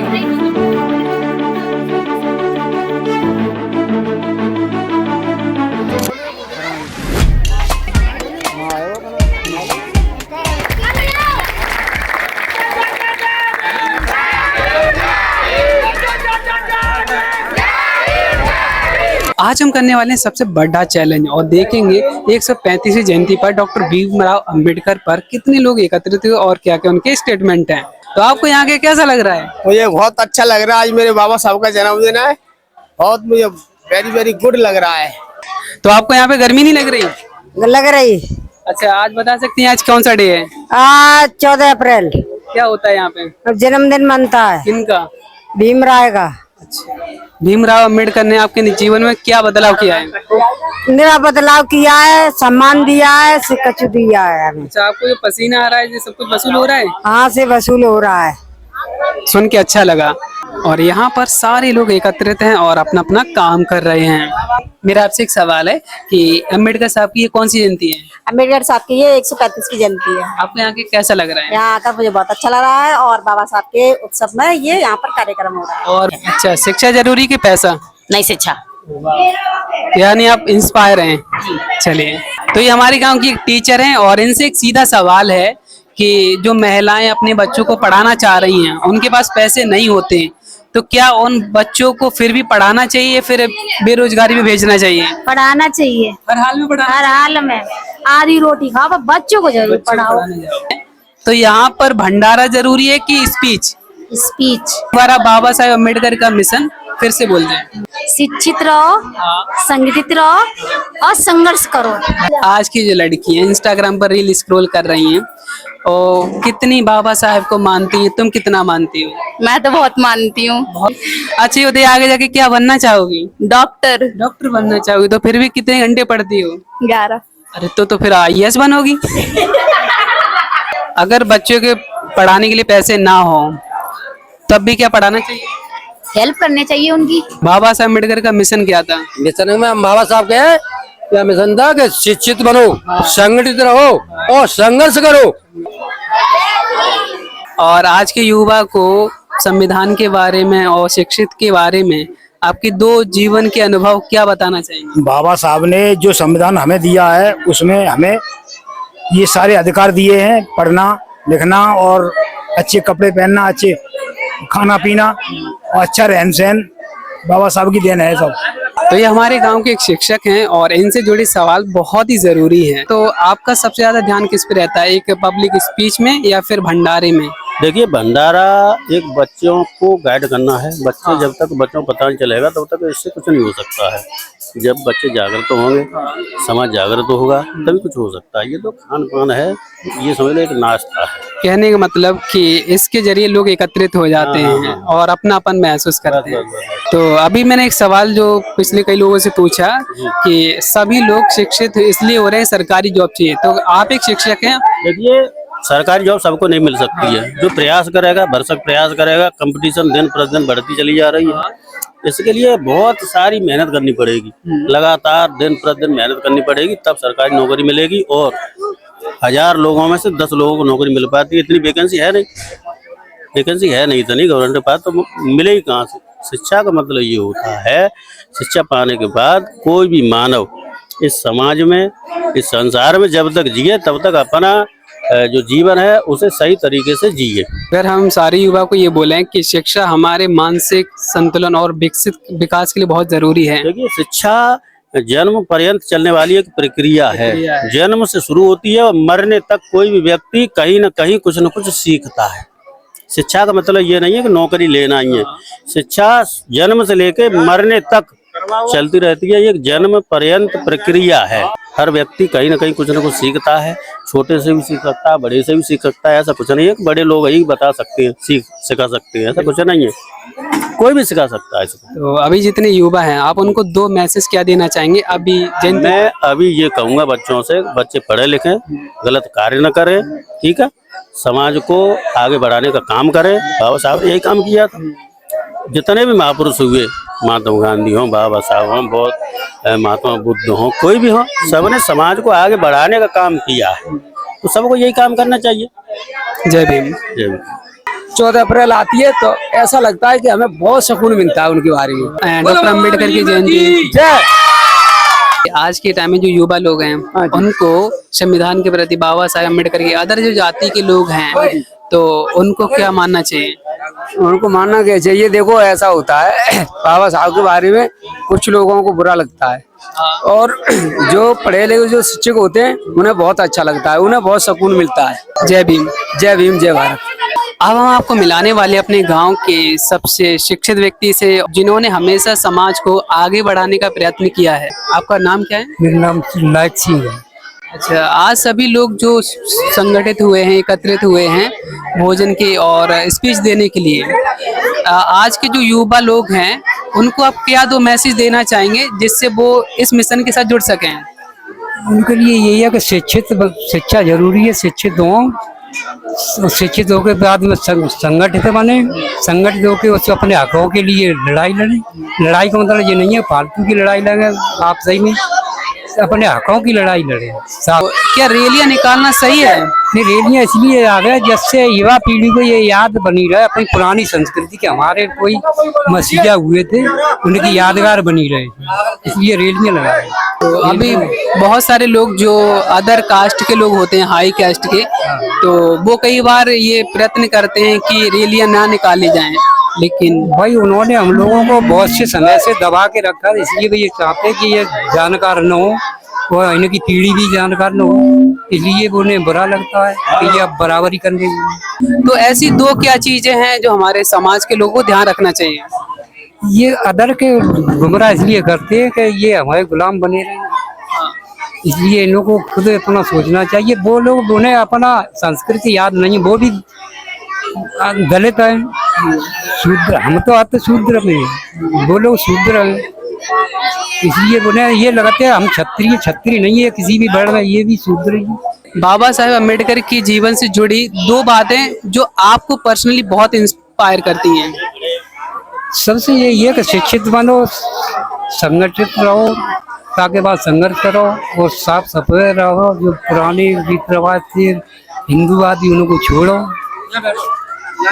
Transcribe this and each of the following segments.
आज हम करने वाले हैं सबसे बड़ा चैलेंज और देखेंगे 135वीं जयंती पर डॉक्टर भीमराव अंबेडकर पर कितने लोग एकत्रित हुए और क्या क्या उनके स्टेटमेंट हैं। तो आपको यहाँ के कैसा लग रहा है? मुझे बहुत अच्छा लग रहा है। आज मेरे बाबा साहब का जन्मदिन है। बहुत मुझे वेरी वेरी गुड लग रहा है। तो आपको यहाँ पे गर्मी नहीं लग रही? लग रही। अच्छा, आज बता सकती हैं आज कौन सा डे है? आज 14 अप्रैल। क्या होता है यहाँ पे? जन्मदिन मनता है किनका? भीमराव का। भीमराव अंबेडकर ने आपके जीवन में क्या बदलाव किया है? मेरा बदलाव किया है, सम्मान दिया है, से कछु दिया है हमें। अच्छा, आपको जो पसीना आ रहा है, ये सब कुछ वसूल हो रहा है? हाँ, से वसूल हो रहा है। सुन के अच्छा लगा। और यहाँ पर सारे लोग एकत्रित हैं और अपना अपना काम कर रहे हैं। मेरा आपसे एक सवाल है कि अंबेडकर साहब की ये कौन सी जयंती है? अम्बेडकर साहब की ये 135 की जयंती है। आपको यहाँ के कैसा लग रहा है? यहाँ आकर मुझे बहुत अच्छा लग रहा है और बाबा साहब के उत्सव में ये यहाँ पर कार्यक्रम हो रहा है। और अच्छा, शिक्षा जरूरी कि पैसा? नहीं, शिक्षा। यानी आप इंस्पायर हैं। चलिए, तो ये हमारे गांव की एक टीचर हैं और इनसे एक सीधा सवाल है कि जो महिलाएं अपने बच्चों को पढ़ाना चाह रही हैं, उनके पास पैसे नहीं होते, तो क्या उन बच्चों को फिर भी पढ़ाना चाहिए, फिर बेरोजगारी में भेजना चाहिए? पढ़ाना चाहिए, हर हाल में पढ़ाना, हर हाल में। आधी रोटी खाओ पर बच्चों को जरूर पढ़ाओ। तो यहाँ पर भंडारा जरूरी है कि स्पीच? स्पीच। हमारा बाबा साहेब अम्बेडकर का मिशन फिर से बोल दें। शिक्षित रहो, संगठित रहो और संघर्ष करो। आज की जो लड़की है इंस्टाग्राम पर रील स्क्रॉल कर रही हैं और कितनी बाबा साहेब को मानती है? तुम कितना मानती हो? मैं तो बहुत मानती हूँ। अच्छी होती है। आगे जाके क्या बनना चाहोगी? डॉक्टर। डॉक्टर बनना चाहोगी? तो फिर भी कितने घंटे पढ़ती हो? 11। अरे तो फिर IAS बनोगी। अगर बच्चों के पढ़ाने के लिए पैसे ना हो तब भी क्या पढ़ाना चाहिए? हेल्प करनी चाहिए उनकी। बाबा साहब अम्बेडकर का मिशन क्या था? मिशन में बाबा साहब के क्या मिशन था कि शिक्षित बनो, संगठित रहो और संघर्ष करो। और आज के युवा को संविधान के बारे में और शिक्षित के बारे में आपके दो जीवन के अनुभव क्या बताना चाहिए? बाबा साहब ने जो संविधान हमें दिया है उसमें हमें ये सारे अधिकार दिए हैं, पढ़ना लिखना और अच्छे कपड़े पहनना, अच्छे खाना पीना और अच्छा रहन सहन। बाबा साहब की देन है सब। तो ये हमारे गांव के एक शिक्षक हैं और इनसे जुड़े सवाल बहुत ही जरूरी है। तो आपका सबसे ज्यादा ध्यान किस पे रहता है, एक पब्लिक स्पीच में या फिर भंडारे में? देखिए, भंडारा एक बच्चों को गाइड करना है। बच्चे जब तक बच्चों को पता नहीं चलेगा तब तक इससे कुछ नहीं हो सकता है। जब बच्चे जागृत होंगे, समाज जागृत होगा, तभी कुछ हो सकता है। ये तो खान पान है, ये समझ लो एक नाश्ता है। कहने का मतलब कि इसके जरिए लोग एकत्रित हो जाते हैं और अपनापन महसूस करते हैं। तो अभी मैंने एक सवाल जो पिछले कई लोगों से पूछा कि सभी लोग शिक्षित इसलिए हो रहे हैं, सरकारी जॉब चाहिए, तो आप एक शिक्षक हैं। देखिए, सरकारी जॉब सबको नहीं मिल सकती है। जो प्रयास करेगा, भरसक प्रयास करेगा, कंपटीशन दिन प्रतिदिन बढ़ती चली जा रही है। इसके लिए बहुत सारी मेहनत करनी पड़ेगी, लगातार दिन प्रतिदिन मेहनत करनी पड़ेगी, तब सरकारी नौकरी मिलेगी। और 1000 लोगों में से 10 लोगों को नौकरी मिल पाती है। इतनी वैकेंसी है नहीं, इतनी गवर्नमेंट के पास, तो मिलेगी कहाँ से? शिक्षा का मतलब ये होता है, शिक्षा पाने के बाद कोई भी मानव इस समाज में, इस संसार में जब तक जिए तब तक अपना जो जीवन है उसे सही तरीके से जिए। अगर हम सारे युवा को ये बोलें कि शिक्षा हमारे मानसिक संतुलन और विकसित विकास के लिए बहुत जरूरी है। देखिए, शिक्षा जन्म पर्यंत चलने वाली एक प्रक्रिया है। जन्म से शुरू होती है और मरने तक कोई भी व्यक्ति कहीं न कहीं कुछ न कुछ सीखता है। शिक्षा का मतलब ये नहीं है कि नौकरी लेना ही है। शिक्षा जन्म से लेके मरने तक चलती रहती है। ये जन्म पर्यंत प्रक्रिया है। हर व्यक्ति कहीं ना कहीं कुछ न कुछ सीखता है। छोटे से भी सीख सकता है, बड़े से भी सीख सकता है। ऐसा कुछ नहीं है कि बड़े लोग ही बता सकते हैं, सिखा सकते हैं, ऐसा कुछ नहीं है। कोई भी सिखा सकता है। तो अभी जितने युवा हैं, आप उनको 2 मैसेज क्या देना चाहेंगे? मैं अभी ये कहूँगा बच्चों से, बच्चे पढ़े लिखें, गलत कार्य न करें, ठीक है, समाज को आगे बढ़ाने का काम करें। बाबा साहब ने यही काम किया था। जितने भी महापुरुष हुए, महात्मा गांधी हों, बाबा साहब हों, बहुत महात्मा बुद्ध हों, कोई भी हो, सबने समाज को आगे बढ़ाने का काम किया है। तो सबको यही काम करना चाहिए। जय भीम। जय भीम। 14 अप्रैल आती है तो ऐसा लगता है कि हमें बहुत सुकून मिलता है उनके बारे में। डॉक्टर अम्बेडकर की जयंती। जय। आज के टाइम में जो युवा लोग हैं उनको संविधान के प्रति, बाबा साहेब अम्बेडकर के अदर जो जाति के लोग हैं तो उनको क्या मानना चाहिए? उनको मानना क्या चाहिए? देखो ऐसा होता है बाबा साहब के बारे में कुछ लोगों को बुरा लगता है और जो पढ़े लिखे जो शिक्षक होते हैं उन्हें बहुत अच्छा लगता है, उन्हें बहुत सुकून मिलता है। जय भीम। जय भीम, जय भारत। अब हम आपको मिलाने वाले अपने गांव के सबसे शिक्षित व्यक्ति से, जिन्होंने हमेशा समाज को आगे बढ़ाने का प्रयत्न किया है। आपका नाम क्या है? मेरा नाम लायक सिंह है। अच्छा, आज सभी लोग जो संगठित हुए हैं, एकत्रित हुए हैं भोजन के और स्पीच देने के लिए, आज के जो युवा लोग हैं उनको आप क्या दो मैसेज देना चाहेंगे जिससे वो इस मिशन के साथ जुड़ सकें? उनके लिए यही है कि शिक्षा जरूरी है, शिक्षित हो, शिक्षित होकर बाद में संगठित बने, संगठित होकर उससे अपने हकों के लिए लड़ाई लड़े। लड़ाई का मतलब ये नहीं है फालतू की लड़ाई लड़े, आप सही में अपने हकों की लड़ाई लड़े। तो क्या रैलियां निकालना सही है? नहीं, रैलियां इसलिए आ गए जिससे युवा पीढ़ी को ये याद बनी रहे अपनी पुरानी संस्कृति के, हमारे कोई मसीहा हुए थे उनकी यादगार बनी रहे, इसलिए रैलियां लगाए। तो अभी बहुत सारे लोग जो अदर कास्ट के लोग होते हैं, हाई कास्ट के, तो वो कई बार ये प्रयत्न करते हैं कि रैलियां ना निकाली जाएं, लेकिन भाई उन्होंने हम लोगों को बहुत से समय से दबा के रखा है, इसलिए भी ये चाहते कि ये जानकार न हो और इनकी पीढ़ी भी जानकार न हो, इसलिए उन्हें बुरा लगता है कि ये अब बराबरी करने। तो ऐसी दो क्या चीजें हैं जो हमारे समाज के लोगों को ध्यान रखना चाहिए? ये अदर के गुमराह इसलिए करते हैं कि ये हमारे गुलाम बने रहे, इसलिए इन लोगों को खुद अपना सोचना चाहिए। वो लोग, उन्हें अपना संस्कृति याद नहीं, वो भी दलित है, शूद्र, हम तो आते शूद्र में, वो लोग शूद्र हैं, इसलिए उन्हें ये लगता है हम क्षत्रिय, क्षत्रिय नहीं है किसी भी वर्ण में, ये भी शूद्र ही। बाबा साहेब अम्बेडकर की जीवन से जुड़ी दो बातें जो आपको पर्सनली बहुत इंस्पायर करती हैं। सबसे यही है कि शिक्षित बनो, संगठित रहो, ताकि बाद संघर्ष करो और साफ सफाई रहो, जो पुराने रीति रिवाज थे हिंदूवादी उनको छोड़ो,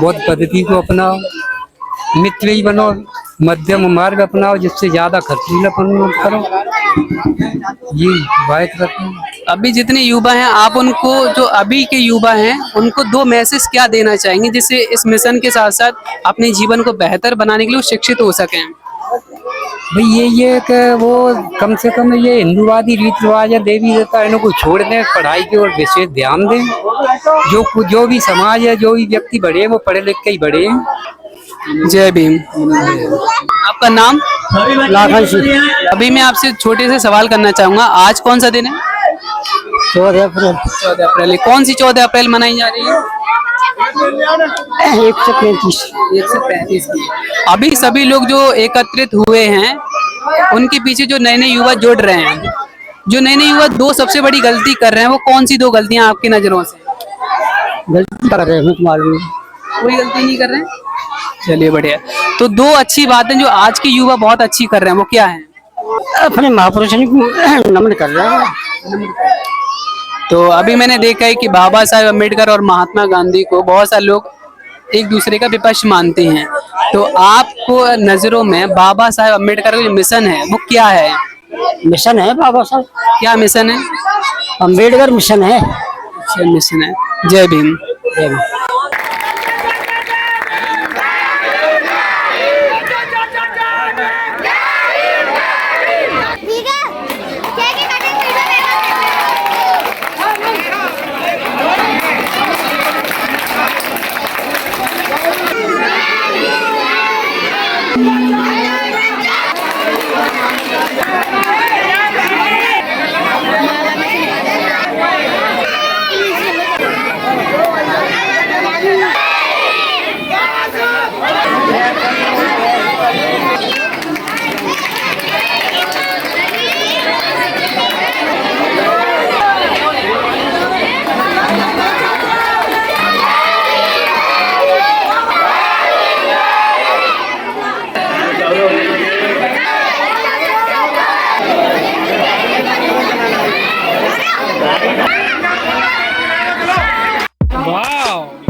बौद्ध पद्धति को अपनाओ, मित्र ही बनो, मध्यम मार्ग अपनाओ जिससे ज्यादा खर्चीलापन मत करो, ये वायद करते हैं। अभी जितने युवा हैं आप उनको, जो अभी के युवा हैं उनको दो मैसेज क्या देना चाहेंगे जिससे इस मिशन के साथ साथ अपने जीवन को बेहतर बनाने के लिए वो शिक्षित हो सकें? भाई ये कि वो कम से कम ये हिंदूवादी रीति रिवाज है, देवी देवता, इनको छोड़ दें, पढ़ाई की ओर विशेष ध्यान दें। जो भी समाज है, जो भी व्यक्ति बड़े हैं वो पढ़े लिख के ही बड़े हैं। जय भीम। आपका नाम? लाखन सिंह। अभी मैं आपसे छोटे से सवाल करना चाहूंगा, आज कौन सा दिन है? 14 अप्रैल। 14 अप्रैल। कौन सी 14 अप्रैल मनाई जा रही है? 135। अभी सभी लोग जो एकत्रित हुए हैं उनके पीछे जो नए नए युवा जुड़ रहे हैं, जो नए नए युवा दो सबसे बड़ी गलती कर रहे हैं, वो कौन सी दो गलतियां आपकी नजरों से? गलती कर रहे हैं, कोई गलती नहीं कर रहे हैं? चलिए बढ़िया। तो दो अच्छी बातें जो आज के युवा बहुत अच्छी कर रहे हैं वो क्या है? अपने महापुरुषों को नमन कर रहे हैं। तो अभी मैंने देखा है कि बाबा साहेब अम्बेडकर और महात्मा गांधी को बहुत सारे लोग एक दूसरे का विपक्ष मानते हैं, तो आपको नजरों में बाबा साहेब अम्बेडकर का जो मिशन है वो क्या है? मिशन है बाबा साहब, क्या मिशन है? अम्बेडकर मिशन है। अच्छा मिशन है। जय भीम। जय भीम। वाह।